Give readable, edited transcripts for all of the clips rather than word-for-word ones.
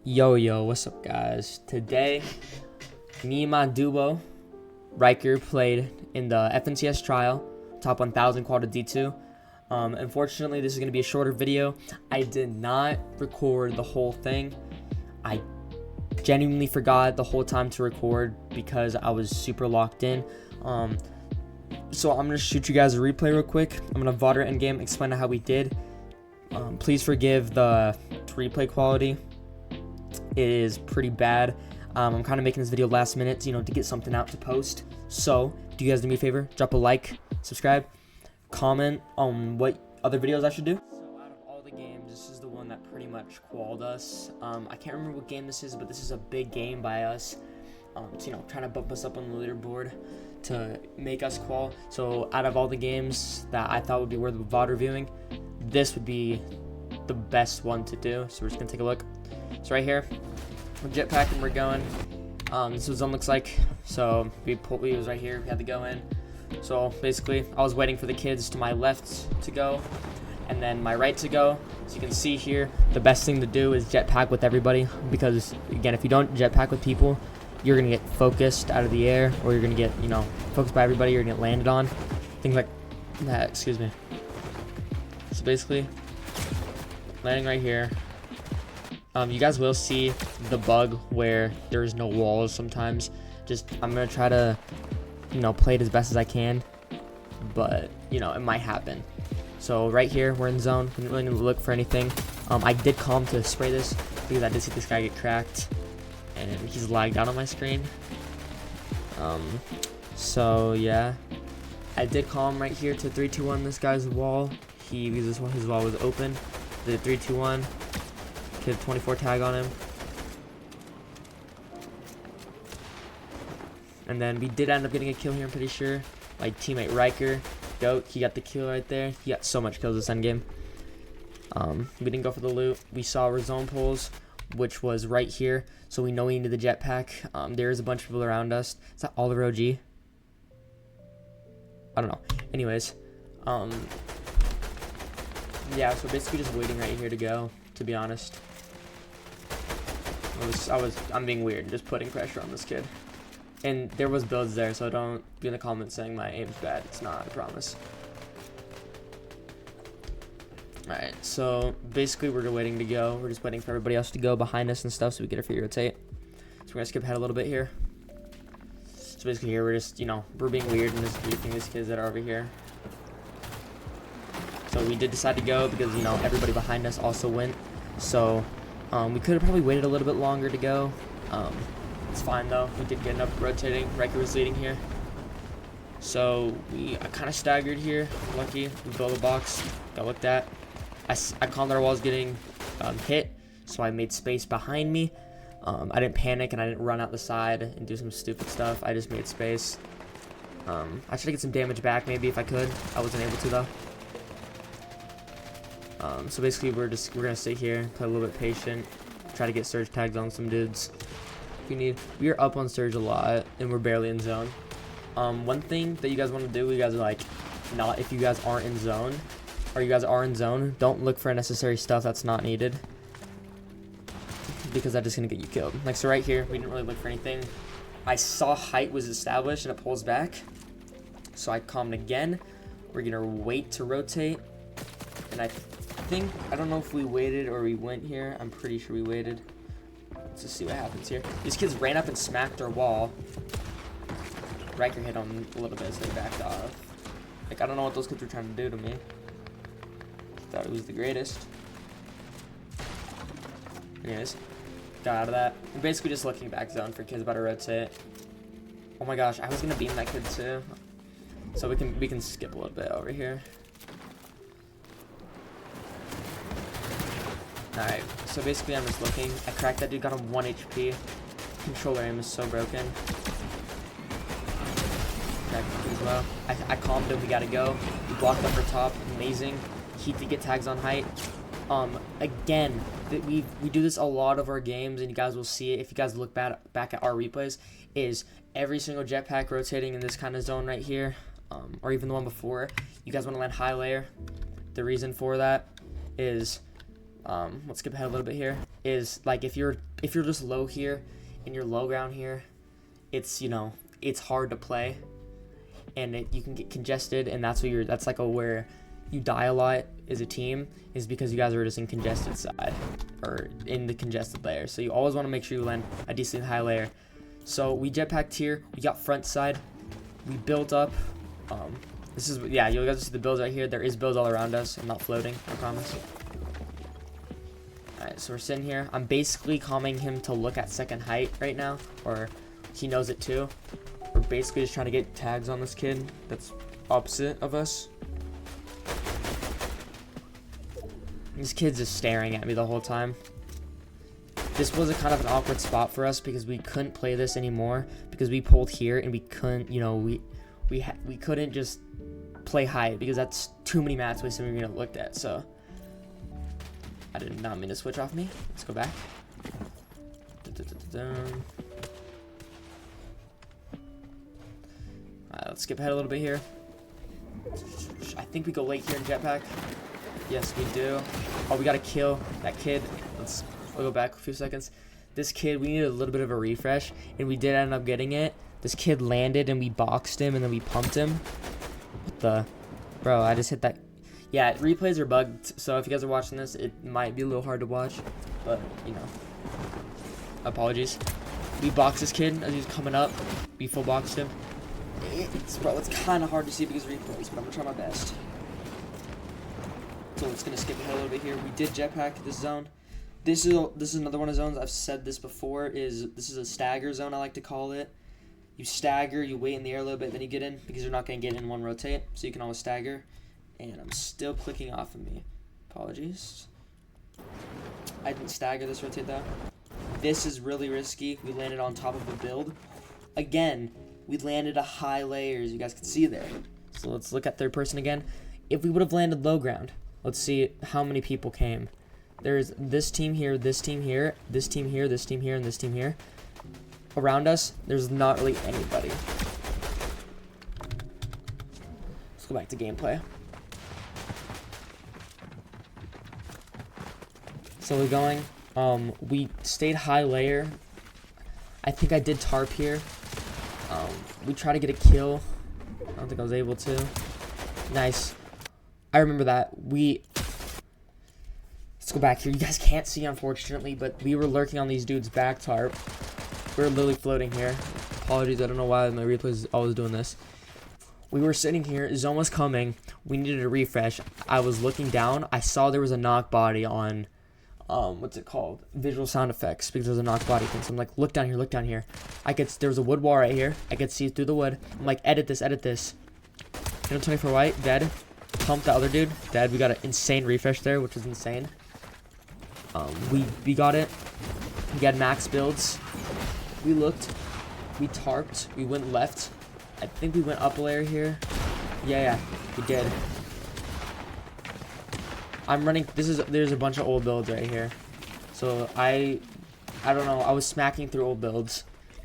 Yo, what's up, guys? Today, me and my duo, Riker, played in the FNCS trial, top 1000 quad D2. Unfortunately, this is going to be a shorter video. I did not record the whole thing. I genuinely forgot the whole time to record because I was super locked in. So I'm going to shoot you guys a replay real quick. I'm going to VOD endgame, explain how we did. Please forgive the replay quality. It is pretty bad. I'm kind of making this video last minute, to get something out to post. So, do you guys do me a favor? Drop a like, subscribe, comment on what other videos I should do. So, out of all the games, this is the one that pretty much qualled us. I can't remember what game this is, but this is a big game by us. Trying to bump us up on the leaderboard to make us qual. So, out of all the games that I thought would be worth VOD reviewing, this would be the best one to do. So, we're just gonna take a look. So right here, we're jetpacking, we're going. This is what zone looks like. So we was right here, we had to go in. So basically, I was waiting for the kids to my left to go, and then my right to go. So you can see here, the best thing to do is jetpack with everybody, because again, if you don't jetpack with people, you're gonna get focused out of the air, or you're gonna get, focused by everybody, you're gonna get landed on. Things like that, excuse me. So basically, landing right here. You guys will see the bug where there's no walls sometimes. I'm going to try to, play it as best as I can. But, it might happen. So right here, we're in zone. We didn't really need to look for anything. I did calm to spray this because I did see this guy get cracked. And he's lagged out on my screen. So, yeah. I did calm right here to 3, 2, 1 this guy's wall. His wall was open. Did 3, 2, 1. Hit 24 tag on him. And then we did end up getting a kill here, I'm pretty sure. My teammate Riker, GOAT, he got the kill right there. He got so much kills this endgame. We didn't go for the loot. We saw our zone pulls, which was right here. So we know we needed the jetpack. There is a bunch of people around us. Is that Oliver OG? I don't know. Anyways. Yeah, so basically just waiting right here to go, to be honest. I'm being weird, just putting pressure on this kid. And there was builds there, so don't be in the comments saying my aim's bad. It's not, I promise. Alright, so basically we're waiting to go. We're just waiting for everybody else to go behind us and stuff so we get a free rotate. So we're gonna skip ahead a little bit here. So basically here we're just, we're being weird and just briefing these kids that are over here. So we did decide to go because, everybody behind us also went. So we could have probably waited a little bit longer to go. It's fine though. We did end up rotating. Riker was leading here. So I kind of staggered here. Lucky. We built a box. Got looked at. I calmed our walls getting hit. So I made space behind me. I didn't panic and I didn't run out the side and do some stupid stuff. I just made space. I should get some damage back maybe if I could. I wasn't able to though. So basically we're gonna stay here, play a little bit patient, try to get surge tags on some dudes if we need. We are up on surge a lot and we're barely in zone. One thing that you guys want to do, you guys are like, not if you guys aren't in zone, or you guys are in zone, don't look for unnecessary stuff that's not needed, because that's just gonna get you killed. Like so right here, we didn't really look for anything. I saw height was established and it pulls back, so I calmed again. We're gonna wait to rotate, and I don't know if we waited or we went here. I'm pretty sure we waited. Let's just see what happens here. These kids ran up and smacked our wall. Riker hit them a little bit, so they backed off. Like, I don't know what those kids were trying to do to me. Thought it was the greatest. Anyways, got out of that. I'm basically just looking back zone for kids about to rotate. Oh my gosh, I was gonna beam that kid too. So we can skip a little bit over here. Alright, so basically I'm just looking. I cracked that dude, got him 1 HP. Controller aim is so broken. Cracked him as well. I calmed him, we gotta go. We blocked upper top, amazing. He did get tags on height. Again, we do this a lot of our games, and you guys will see it if you guys look back at our replays, is every single jetpack rotating in this kind of zone right here, or even the one before. You guys want to land high layer. The reason for that is let's skip ahead a little bit here, is like if you're just low here and you're low ground here, it's, you know, it's hard to play, and you can get congested, and that's like where you die a lot as a team, is because you guys are just in congested side or in the congested layer. So you always want to make sure you land a decently high layer. So we jetpacked here, we got front side, we built up. This is, yeah, you guys see the builds right here. There is builds all around us. I'm not floating, I promise. Alright, so we're sitting here. I'm basically calming him to look at second height right now, or he knows it too. We're basically just trying to get tags on this kid that's opposite of us. This kid's just staring at me the whole time. This was a kind of an awkward spot for us because we couldn't play this anymore because we pulled here and we couldn't, you know, we couldn't just play high because that's too many mats wasted we looked at. So I did not mean to switch off me. Let's go back. Alright, let's skip ahead a little bit here. I think we go late here in jetpack. Yes, we do. Oh, we gotta kill that kid. We'll go back a few seconds. This kid, we needed a little bit of a refresh, and we did end up getting it. This kid landed, and we boxed him, and then we pumped him. What the? Bro, I just hit that. Yeah, replays are bugged, so if you guys are watching this, it might be a little hard to watch, but, you know. Apologies. We boxed this kid as he was coming up. We full boxed him. It's kind of hard to see because of replays, but I'm gonna try my best. So it's gonna skip ahead a little bit here. We did jetpack this zone. This is another one of the zones. I've said this before. This is a stagger zone, I like to call it. You stagger, you wait in the air a little bit, then you get in because you're not gonna get in one rotate. So you can always stagger. And I'm still clicking off of me. Apologies. I didn't stagger this rotate though. This is really risky. We landed on top of a build. Again, we landed a high layer, as you guys can see there. So let's look at third person again. If we would have landed low ground, let's see how many people came. There's this team here, this team here, this team here, this team here, and this team here. Around us, there's not really anybody. Let's go back to gameplay. So we're going. We stayed high layer. I think I did tarp here. We tried to get a kill. I don't think I was able to. Nice. I remember that. Let's go back here. You guys can't see, unfortunately, but we were lurking on these dudes' back tarp. We were literally floating here. Apologies, I don't know why my replay is always doing this. We were sitting here. Zone was coming. We needed a refresh. I was looking down. I saw there was a knock body on, what's it called? Visual sound effects, because there's a knock body thing. So I'm like, look down here, look down here. There's a wood wall right here. I could see through the wood. I'm like, edit this, edit this. 24 white, dead. Pump the other dude, dead. We got an insane refresh there, which is insane. We got it. We got max builds. We looked. We tarped. We went left. I think we went up a layer here. Yeah, we did. I'm running. There's a bunch of old builds right here. So I don't know. I was smacking through old builds,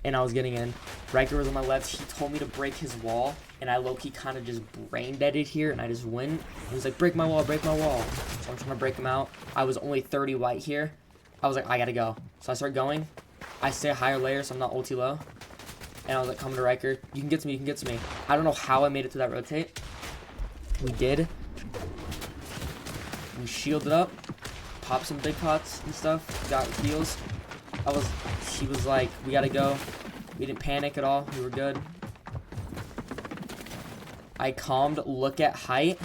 and I was getting in. Riker was on my left. He told me to break his wall, and I low-key kind of just brain deaded here, and I just went. He was like, break my wall, break my wall. So I'm trying to break him out. I was only 30 white here. I was like, I gotta go. So I start going. I stay a higher layer, so I'm not ulti low. And I was like, come to Riker. You can get to me, you can get to me. I don't know how I made it to that rotate. We did. We shielded up. Popped some big pots and stuff. Got heals. He was like, we gotta go. We didn't panic at all. We were good. I calmed. Look at height.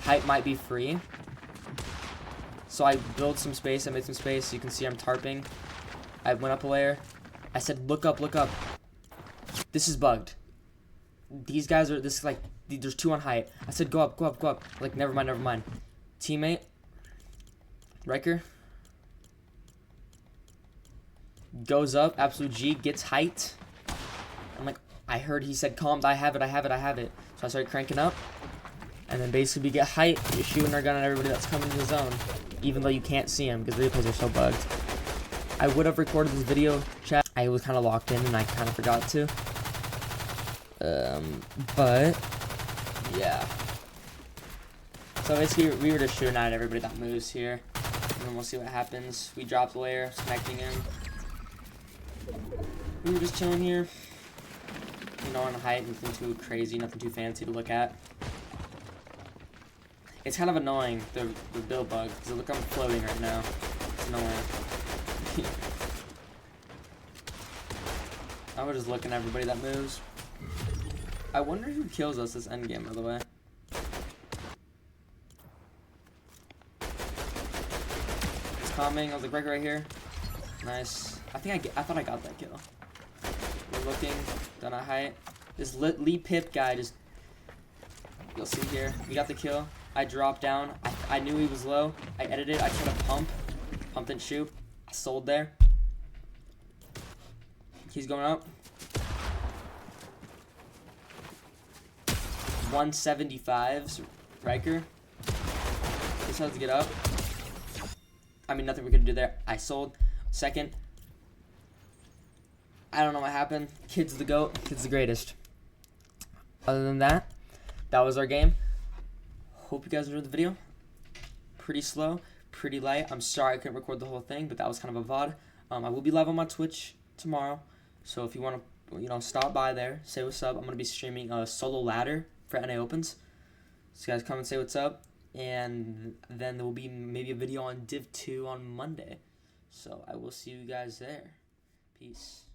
Height might be free. So I built some space. I made some space. You can see I'm tarping. I went up a layer. I said, look up, look up. This is bugged. These guys are, this is like, there's two on height. I said, go up, go up, go up. Like, never mind, never mind. Teammate. Riker. Goes up, absolute G, gets height. I'm like, I heard he said calmed, I have it, I have it, I have it. So I started cranking up. And then basically we get height, you're shooting our gun at everybody that's coming to the zone. Even though you can't see them, because replays are so bugged. I would have recorded this video, chat. I was kind of locked in and I kind of forgot to. But, yeah. So basically we were just shooting at everybody that moves here. And then we'll see what happens. We dropped the layer, connecting him. We were just chilling here. You know, on height, nothing too crazy, nothing too fancy to look at. It's kind of annoying, the build bug, because look, I'm floating right now. It's annoying. I was just looking at everybody that moves. I wonder who kills us this endgame, by the way. It's coming. I was like, right here. Nice. I thought I got that kill. We're looking down at height. This Lee Pip guy just. You'll see here. We got the kill. I dropped down. I knew he was low. I edited. I tried to pump. Pumped and shoot. I sold there. He's going up. 175's Riker. Just had to get up. I mean, nothing we could do there. I sold. Second. I don't know what happened. Kid's the GOAT. Kid's the greatest. Other than that, that was our game. Hope you guys enjoyed the video. Pretty slow, pretty light. I'm sorry I couldn't record the whole thing, but that was kind of a VOD. I will be live on my Twitch tomorrow. So if you want to, stop by there, say what's up. I'm going to be streaming a solo ladder for NA Opens. So guys, come and say what's up. And then there will be maybe a video on Div 2 on Monday. So I will see you guys there. Peace.